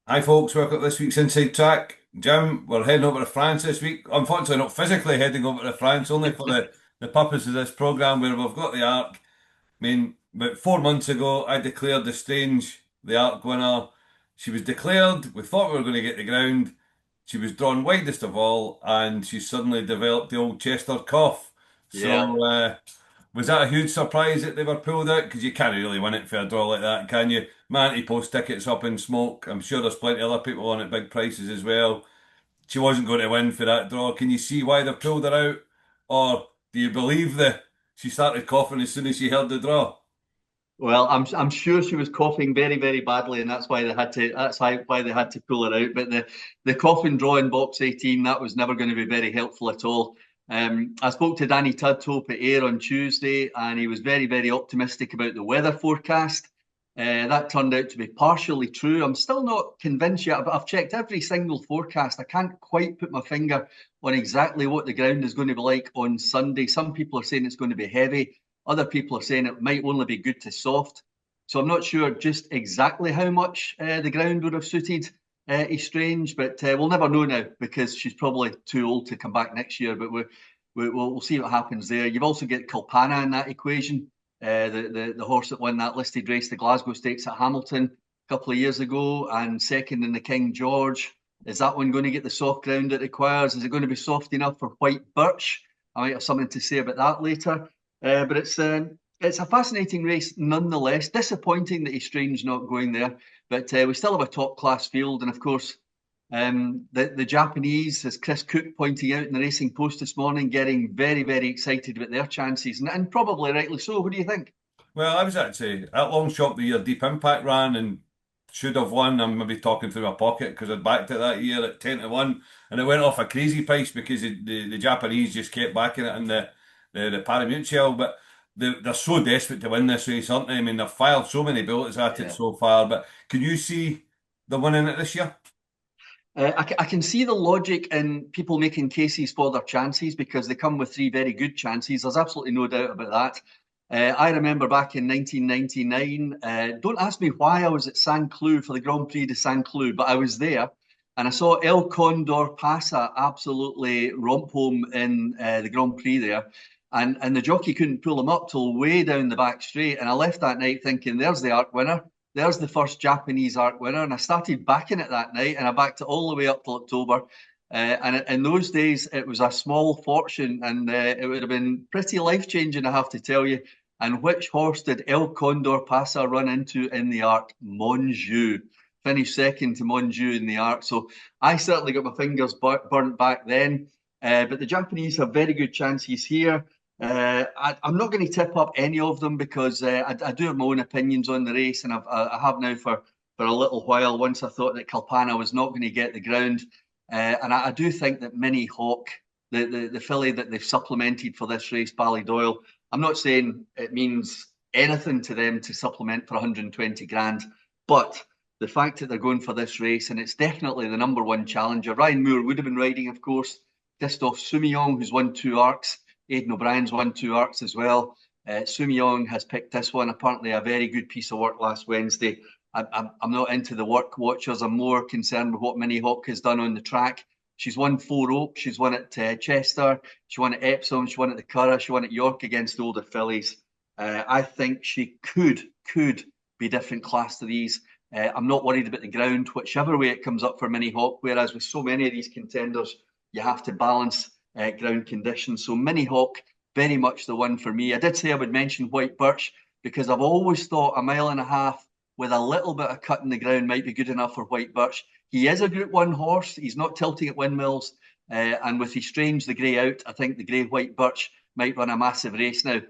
Hi folks, welcome to this week's Inside Track. Jim, we're heading over to France this week. Unfortunately, not physically heading over to France, only for the purpose of this programme where we've got the Arc. I mean, about 4 months ago, I declared the Arc winner. She was declared, we thought we were going to get the ground. She was drawn widest of all, and she suddenly developed the old Chester cough. Yeah. So, was that a huge surprise that they were pulled out? Because you can't really win it for a draw like that, can you? Man, to post tickets up in smoke. I'm sure there's plenty of other people on at big prices as well. She wasn't going to win for that draw. Can you see why they pulled her out? Or do you believe that she started coughing as soon as she heard the draw? Well, I'm sure she was coughing very, very badly, and that's why they had to pull her out. But the coffin draw in box 18, that was never going to be very helpful at all. I spoke to Danny Tudhope at Ayr on Tuesday, and he was very, very optimistic about the weather forecast. That turned out to be partially true. I'm still not convinced yet, but I've checked every single forecast. I can't quite put my finger on exactly what the ground is going to be like on Sunday. Some people are saying it's going to be heavy. Other people are saying it might only be good to soft. So I'm not sure just exactly how much the ground would have suited Estrange, but we'll never know now because she's probably too old to come back next year. But we'll see what happens there. You've also got Kilpanna in that equation, the horse that won that listed race, the Glasgow Stakes at Hamilton a couple of years ago, and second in the King George. Is that one going to get the soft ground it requires? Is it going to be soft enough for White Birch? I might have something to say about that later. But it's a fascinating race nonetheless. Disappointing that he's strange not going there, but we still have a top class field, and of course, the Japanese, as Chris Cook pointing out in the Racing Post this morning, getting very very excited about their chances, and probably rightly so. What do you think? Well, I was actually at long shot the year Deep Impact ran and should have won. I'm maybe talking through my pocket because I'd backed it that year at 10-1 and it went off a crazy price because the Japanese just kept backing it in the pari-mutuel. But they're so desperate to win this race, aren't they? I mean, they've fired so many bullets at it Yeah. so far. But can you see them winning it this year? I can see the logic in people making cases for their chances because they come with three very good chances. There's absolutely no doubt about that. I remember back in 1999, don't ask me why I was at Saint Cloud for the Grand Prix de Saint Cloud, but I was there and I saw El Condor Pasa absolutely romp home in the Grand Prix there. And the jockey couldn't pull him up till way down the back straight. And I left that night thinking, there's the arc winner. There's the first Japanese arc winner. And I started backing it that night and I backed it all the way up till October. And in those days, it was a small fortune and it would have been pretty life changing, I have to tell you. And which horse did El Condor Pasa run into in the arc? Monjou. Finished second to Monjou in the arc. So I certainly got my fingers burnt back then. But the Japanese have very good chances here. I'm not going to tip up any of them because I do have my own opinions on the race, and I have now for a little while. Once I thought that Kalpana was not going to get the ground, and I do think that Mini Hawk, the filly that they've supplemented for this race, Ballydoyle. I'm not saying it means anything to them to supplement for 120 grand, but the fact that they're going for this race, and it's definitely the number one challenger. Ryan Moore would have been riding, of course. Christophe Soumillon, who's won two arcs. Aidan O'Brien's won two arcs as well. Soumillon has picked this one. Apparently, a very good piece of work last Wednesday. I'm not into the work watchers. I'm more concerned with what Minnie Hawk has done on the track. She's won four Oaks. She's won at Chester. She won at Epsom. She won at the Curragh. She won at York against older fillies. I think she could be different class to these. I'm not worried about the ground, whichever way it comes up for Minnie Hawk. Whereas with so many of these contenders, you have to balance ground conditions. So Mini Hawk, very much the one for me. I did say I would mention White Birch because I've always thought a mile and a half with a little bit of cut in the ground might be good enough for White Birch. He is a Group 1 horse. He's not tilting at windmills. And with his strange, the grey out, I think the grey White Birch might run a massive race. Now,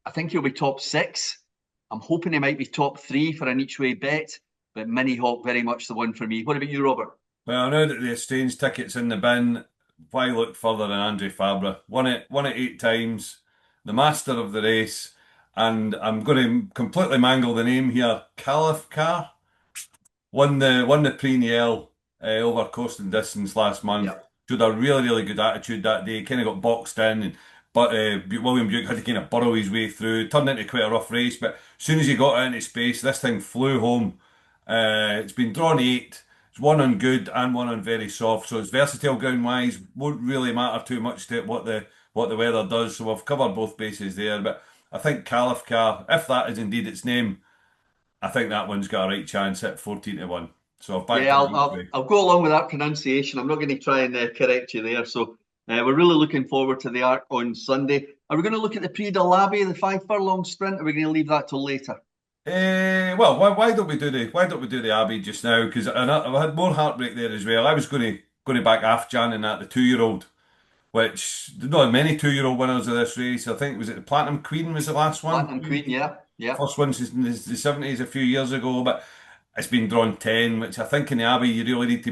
I think he'll be top six. I'm hoping he might be top three for an each way bet, but Mini Hawk very much the one for me. What about you, Robert? Well, now that the exchange ticket's in the bin, why look further than Andre Fabra? Won it 8 times, the master of the race, and I'm going to completely mangle the name here. Caliph Car won the Prix over coast and distance last month. Yeah. Showed a really really good attitude that day. Kind of got boxed in, and but William Buick had to kind of burrow his way through. Turned into quite a rough race, but as soon as he got into space, this thing flew home. It's been drawn eight. It's one on good and one on very soft, so it's versatile ground wise. Won't really matter too much to it what the weather does. So we've covered both bases there. But I think Califcar, if that is indeed its name, I think that one's got a right chance at 14-1. So I've backed Yeah, it I'll, each I'll way. I'll go along with that pronunciation. I'm not going to try and correct you there. So we're really looking forward to the Arc on Sunday. Are we going to look at the Prix de l'Abbey, the 5 furlong sprint? Or are we going to leave that till later? Well, why don't we do the Abbey just now? Because I had more heartbreak there as well. I was going to back Afghan in that the 2-year-old, which there's not many 2-year-old winners of this race. I think was it the Platinum Queen was the last one. Platinum Queen, yeah, yeah, First one since the 70s a few years ago, but it's been drawn 10, which I think in the Abbey you really need to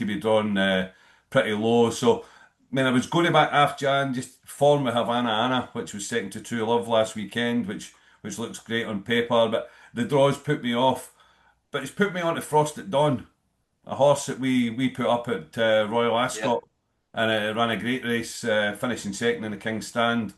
be drawn pretty low. So, I mean, I was going to back Afghan, just form with Havana Anna, which was second to True Love last weekend, which looks great on paper, but the draws put me off. But it's put me on to Frost at Dawn, a horse that we put up at Royal yeah, Ascot, and it ran a great race, finishing second in the King's Stand.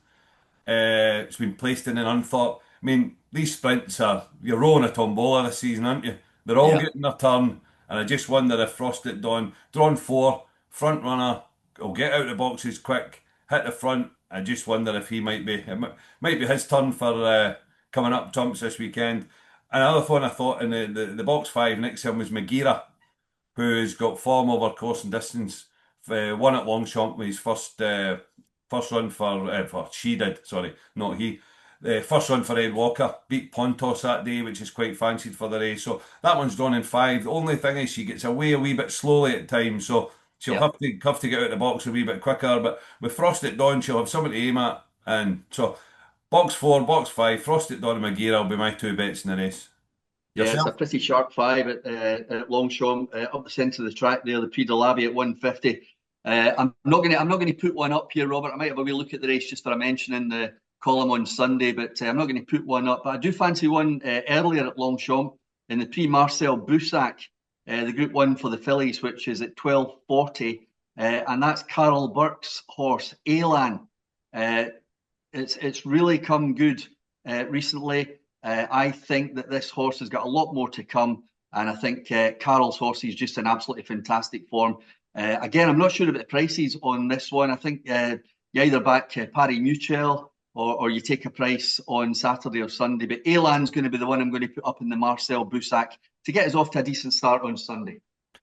It's been placed in an unthought. I mean, these sprints you're rolling a tombola this season, aren't you? They're all yeah. getting their turn, and I just wonder if Frost at Dawn, drawn four, front runner, will get out of the boxes quick, hit the front. I just wonder if he might be his turn for coming up trumps this weekend. Another one I thought in the box five next to him was Magira, who's got form over course and distance. Won at Longchamp with his first run for she did, sorry, not he. First run for Ed Walker, beat Pontos that day, which is quite fancied for the race. So that one's drawn in five. The only thing is she gets away a wee bit slowly at times, so she'll Yeah. have to get out of the box a wee bit quicker. But with Frost at Dawn, she'll have something to aim at. And so box four, box five, Frost at Dawn and Magira will be my two bets in the race. Yeah, it's a Yourself? pretty sharp five at Longchamp, up the centre of the track there, the Prix de l'Abbey at 150. I'm not gonna put one up here, Robert. I might have a wee look at the race just for a mention in the column on Sunday, but I'm not going to put one up. But I do fancy one earlier at Longchamp in the Prix Marcel Boussac, the Group One for the fillies, which is at 12:40, and that's Carol Burke's horse Elan. Uh, it's really come good recently. I think that this horse has got a lot more to come, and I think Carol's horse is just in absolutely fantastic form. Again, I'm not sure about the prices on this one. I think you either back Paris Mutuel or you take a price on Saturday or Sunday. But Elan's going to be the one I'm going to put up in the Marcel Boussac to get us off to a decent start on Sunday.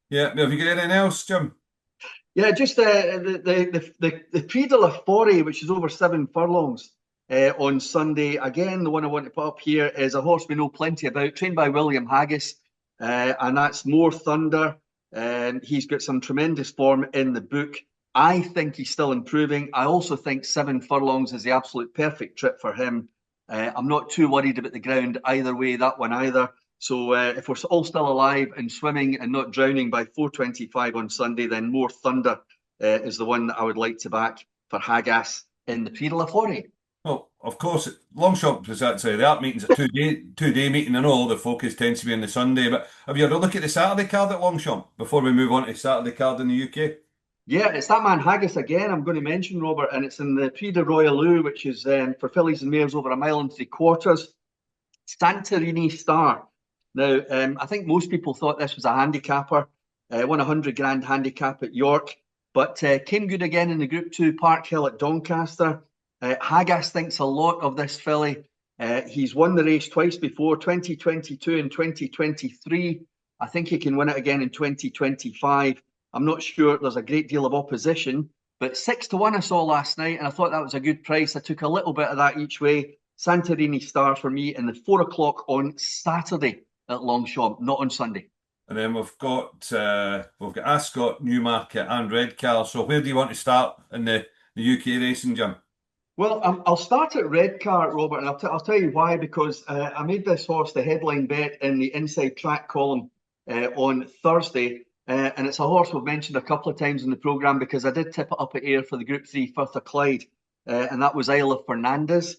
Yeah, have you got anything else, Jim? Yeah, just the Prix de la Forêt, which is over 7 furlongs on Sunday. Again, the one I want to put up here is a horse we know plenty about, trained by William Haggis, and that's More Thunder. He's got some tremendous form in the book. I think he's still improving. I also think 7 furlongs is the absolute perfect trip for him. I'm not too worried about the ground either way, that one either. So if we're all still alive and swimming and not drowning by 4:25 on Sunday, then More Thunder is the one that I would like to back for Haggis in the Prix de la Forêt. Well, of course, Longchamp is actually the art meeting's a two day meeting. I know all the focus tends to be on the Sunday, but have you had a look at the Saturday card at Longchamp before we move on to Saturday card in the UK? Yeah, it's that man Haggis again. I'm going to mention Robert, and it's in the Prix de Royalou, which is for fillies and mares over 1.75 miles. Santorini Star. Now, I think most people thought this was a handicapper, won 100 grand handicap at York, but came good again in the Group 2 Park Hill at Doncaster. Haggis thinks a lot of this filly. He's won the race twice before, 2022 and 2023. I think he can win it again in 2025. I'm not sure there's a great deal of opposition, but 6-1 I saw last night, and I thought that was a good price. I took a little bit of that each way. Santorini Star for me in the 4 o'clock on Saturday at Longchamp, not on Sunday. And then we've got Ascot, Newmarket, and Redcar. So where do you want to start in the UK racing, Jim? Well, I'll start at Redcar, Robert, and I'll tell you why, because I made this horse the headline bet in the Inside Track column on Thursday. And it's a horse we've mentioned a couple of times in the programme because I did tip it up at air for the Group 3 Firth of Clyde, and that was Isla Fernandez.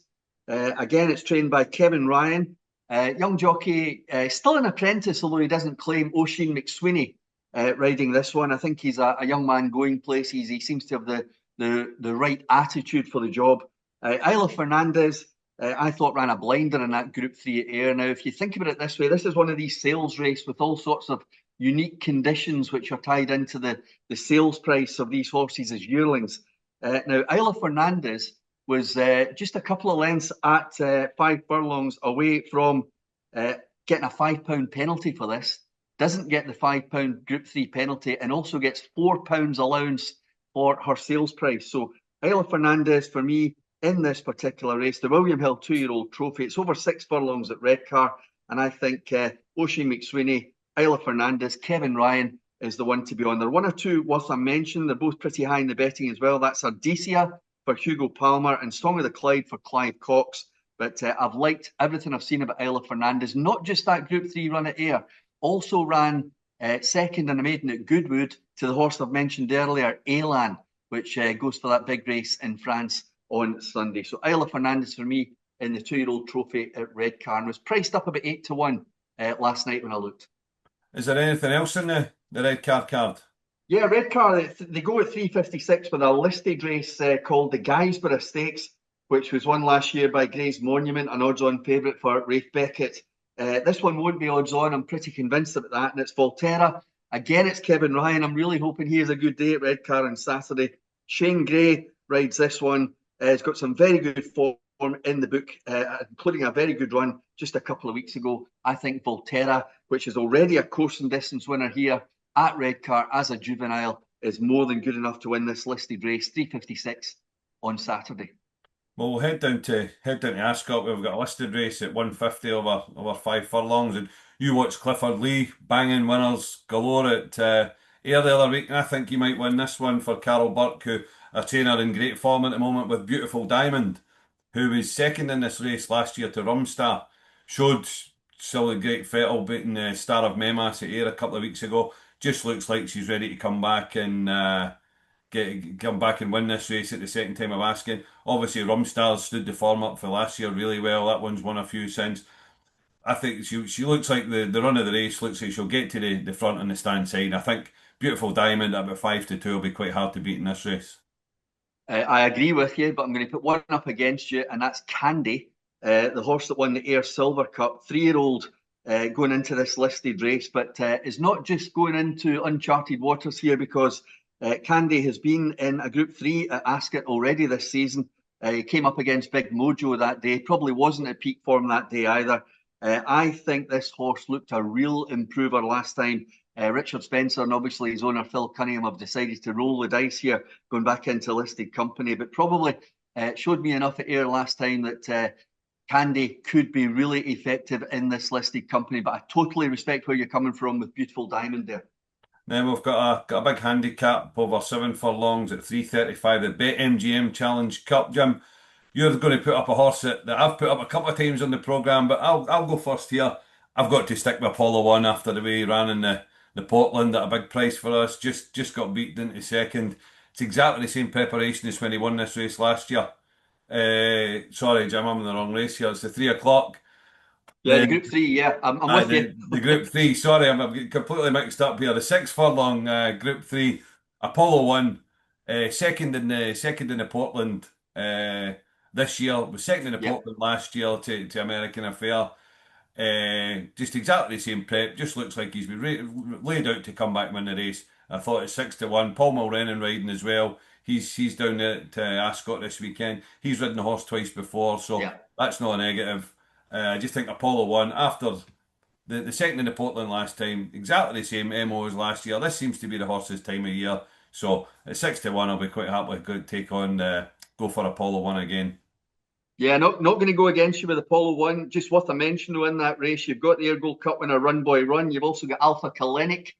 Again, it's trained by Kevin Ryan. Young jockey, still an apprentice, although he doesn't claim Oisin McSweeney riding this one. I think he's a young man going places. He seems to have the right attitude for the job. Isla Fernandez, I thought ran a blinder in that Group 3 at Ayr. Now, if you think about it this way, this is one of these sales races with all sorts of unique conditions which are tied into the sales price of these horses as yearlings. Now, Isla Fernandez was just a couple of lengths at 5 furlongs away from getting a £5 penalty for this. Doesn't get the £5 Group 3 penalty and also gets £4 allowance for her sales price. So Isla Fernandez, for me, in this particular race, the William Hill 2-year-old trophy, it's over 6 furlongs at Redcar, and I think Oisin McSweeney, Isla Fernandez, Kevin Ryan is the one to be on there. One or two worth a mention, they're both pretty high in the betting as well. That's Ardesia for Hugo Palmer and Song of the Clyde for Clive Cox. But I've liked everything I've seen about Isla Fernandez, not just that Group 3 run at Ayr, also ran second in a maiden at Goodwood to the horse I've mentioned earlier, Elan, which goes for that big race in France on Sunday. So Isla Fernandez for me in the 2-year-old trophy at Redcar and was priced up about 8 to 1 last night when I looked. Is there anything else in the Redcar card? Yeah, Redcar, they go at 356 with a listed race called the Guysborough Stakes, which was won last year by Gray's Monument, an odds-on favourite for Rafe Beckett. This one won't be odds-on, I'm pretty convinced about that, and it's Volterra. Again, it's Kevin Ryan. I'm really hoping he has a good day at Redcar on Saturday. Shane Gray rides this one. He's got some very good form in the book, including a very good run just a couple of weeks ago. I think Volterra, which is already a course and distance winner here at Redcar as a juvenile, is more than good enough to win this listed race, 356 on Saturday. Well, we'll head down to Ascot. We've got a listed race at 150 over 5 furlongs, and you watch Clifford Lee banging winners galore at Ayr the other week, and I think he might win this one for Carol Burke, who a trainer in great form at the moment with Beautiful Diamond, who was second in this race last year to Rumstar. Showed still a great fettle beating the Star of Memas at Ayr a couple of weeks ago. Just looks like she's ready to come back and come back and win this race at the second time of asking. Obviously, Rumstar stood the form up for last year really well. That one's won a few since. I think she looks like the run of the race looks like she'll get to the front on the stand side. I think Beautiful Diamond at about 5 to 2 will be quite hard to beat in this race. I agree with you, but I'm going to put one up against you, and that's Candy, the horse that won the Ayr Silver Cup, 3-year-old going into this listed race, but is not just going into uncharted waters here because Candy has been in a Group 3 at Ascot already this season. He came up against Big Mojo that day, probably wasn't at peak form that day either. I think this horse looked a real improver last time. Richard Spencer and obviously his owner Phil Cunningham have decided to roll the dice here, going back into listed company, but probably showed me enough at Ayr last time that Candy could be really effective in this listed company, but I totally respect where you're coming from with Beautiful Diamond there. Then we've got a big handicap over 7 furlongs at 335, the BetMGM Challenge Cup. Jim, you're going to put up a horse that I've put up a couple of times on the programme, but I'll go first here. I've got to stick with Apollo 1 after the way he ran in the Portland at a big price for us. Just got beaten into second. It's exactly the same preparation as when he won this race last year. Sorry, Jim, I'm in the wrong race here. It's the 3 o'clock. Yeah, the Group 3, yeah, I'm with you. The Group 3, sorry, I'm completely mixed up here. The 6 furlong Group 3, Apollo 1, second in the Portland this year, was second in the Portland last year to American Affair. Just exactly the same prep, just looks like he's been laid out to come back and win the race. I thought it's 6 to 1. Paul Mulrennan riding as well. He's down at Ascot this weekend. He's ridden the horse twice before, so that's not a negative. I just think Apollo 1, after the second in the Portland last time, exactly the same MO as last year. This seems to be the horse's time of year. So at 6 to 1, I'll be quite happy to take on, go for Apollo 1 again. Yeah, not going to go against you with Apollo 1. Just worth a mention though in that race, you've got the Ayr Gold Cup winner Run Boy Run. You've also got Alpha Kalenic,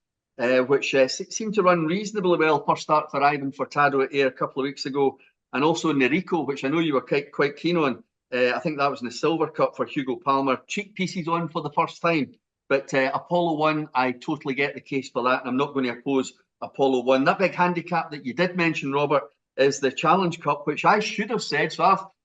which seemed to run reasonably well. First start for Ivan Furtado at Ayr a couple of weeks ago. And also Nerico, which I know you were quite keen on. I think that was in the Silver Cup for Hugo Palmer. Cheek pieces on for the first time. But Apollo 1, I totally get the case for that. And I'm not going to oppose Apollo 1. That big handicap that you did mention, Robert, is the Challenge Cup, which I should have said. So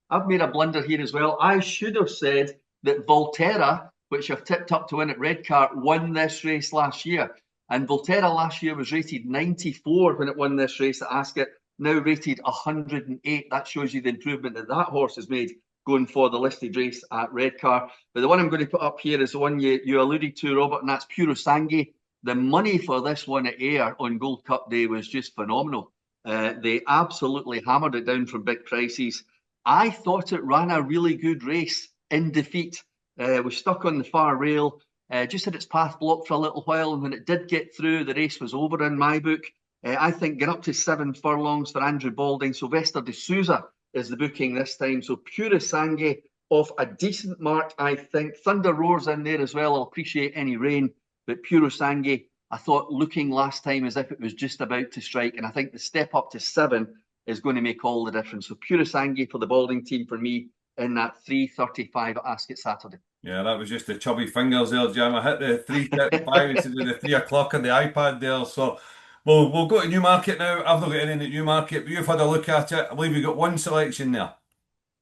I've made a blunder here as well. I should have said that Volterra, which I've tipped up to win at Redcar, won this race last year. And Volterra last year was rated 94 when it won this race at Ascot, now rated 108. That shows you the improvement that horse has made going for the listed race at Redcar. But the one I'm going to put up here is the one you alluded to, Robert, and that's Puro Sangue, the money for this one at Ayr on Gold Cup Day was just phenomenal. They absolutely hammered it down from big prices. I thought it ran a really good race in defeat. Was stuck on the far rail, just had its path blocked for a little while, and when it did get through, the race was over in my book. I think get up to 7 furlongs for Andrew Balding. Sylvester de Souza is the booking this time. So Pura Sangue off a decent mark, I think. Thunder Roar's in there as well. I'll appreciate any rain, but Pura Sangue, I thought looking last time as if it was just about to strike, and I think the step up to 7 is going to make all the difference. So Pura Sangue for the Balding team for me in that 3:35 at Ascot Saturday. Yeah, that was just the chubby fingers there, Jim. I hit the 3:35 to do the 3 o'clock on the iPad there. So we'll go to Newmarket now. I've not got anything at Newmarket, but you've had a look at it. I believe you've got one selection there.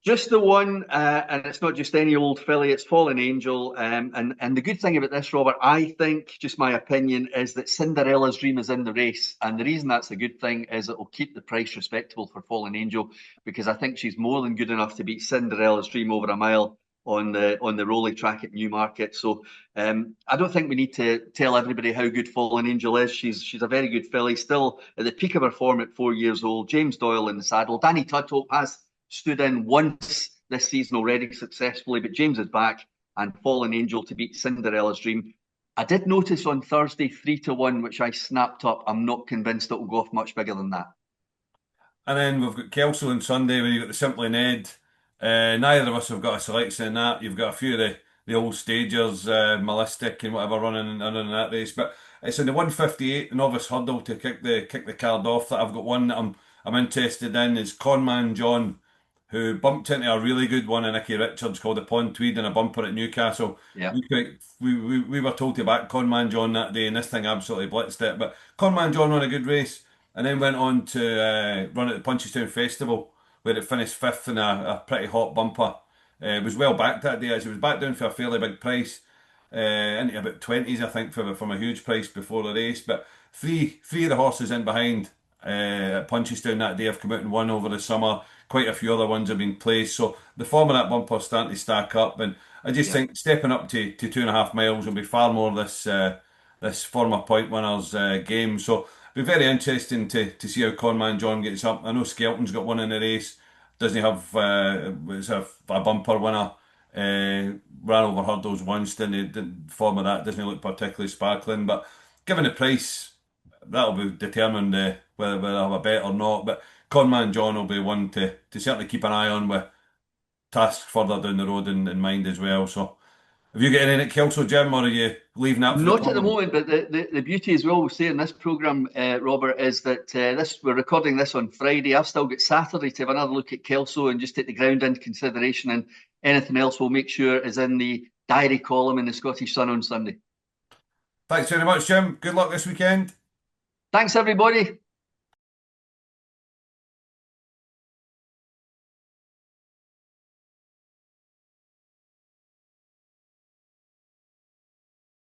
Just the one, and it's not just any old filly, it's Fallen Angel. And the good thing about this, Robert, I think, just my opinion, is that Cinderella's Dream is in the race. And the reason that's a good thing is it will keep the price respectable for Fallen Angel, because I think she's more than good enough to beat Cinderella's Dream over a mile on the rolly track at Newmarket. So I don't think we need to tell everybody how good Fallen Angel is. She's a very good filly, still at the peak of her form at 4 years old. James Doyle in the saddle. Danny Tudhope has stood in once this season already successfully, but James is back, and Fallen Angel to beat Cinderella's Dream. I did notice on Thursday 3-1, which I snapped up. I'm not convinced it will go off much bigger than that. And then we've got Kelso on Sunday where you've got the Simply Ned. Neither of us have got a selection in that. You've got a few of the old stagers, Malistic and whatever running in that race. But it's in the 158, the novice hurdle to kick the card off that I've got one that I'm interested in is Conman John, who bumped into a really good one in Nicky Richards called the Pond Tweed in a bumper at Newcastle. Yeah. We were told to back Conman John that day, and this thing absolutely blitzed it. But Conman John ran a good race, and then went on to run at the Punchestown Festival, where it finished fifth in a pretty hot bumper. It was well backed that day, as it was back down for a fairly big price, into about 20s, I think, from a huge price before the race. But three of the horses in behind at Punchestown that day have come out and won over the summer. Quite a few other ones have been placed. So the form of that bumper is starting to stack up. And I just think stepping up to 2.5 miles will be far more this former point winners game. So be very interesting to see how Conman John gets up. I know Skelton's got one in the race. Doesn't he have was a bumper winner? Ran over hurdles once, didn't he? The form of that doesn't look particularly sparkling. But given the price, that'll be determined whether I have a bet or not. But Conman John will be one to certainly keep an eye on with tasks further down the road in mind as well. So have you got anything at Kelso, Jim, or are you leaving that for the Not at the tournament? moment, but the beauty, as we always say in this programme, Robert, is that we're recording this on Friday. I've still got Saturday to have another look at Kelso and just take the ground into consideration, and anything else we'll make sure is in the diary column in the Scottish Sun on Sunday. Thanks very much, Jim. Good luck this weekend. Thanks, everybody.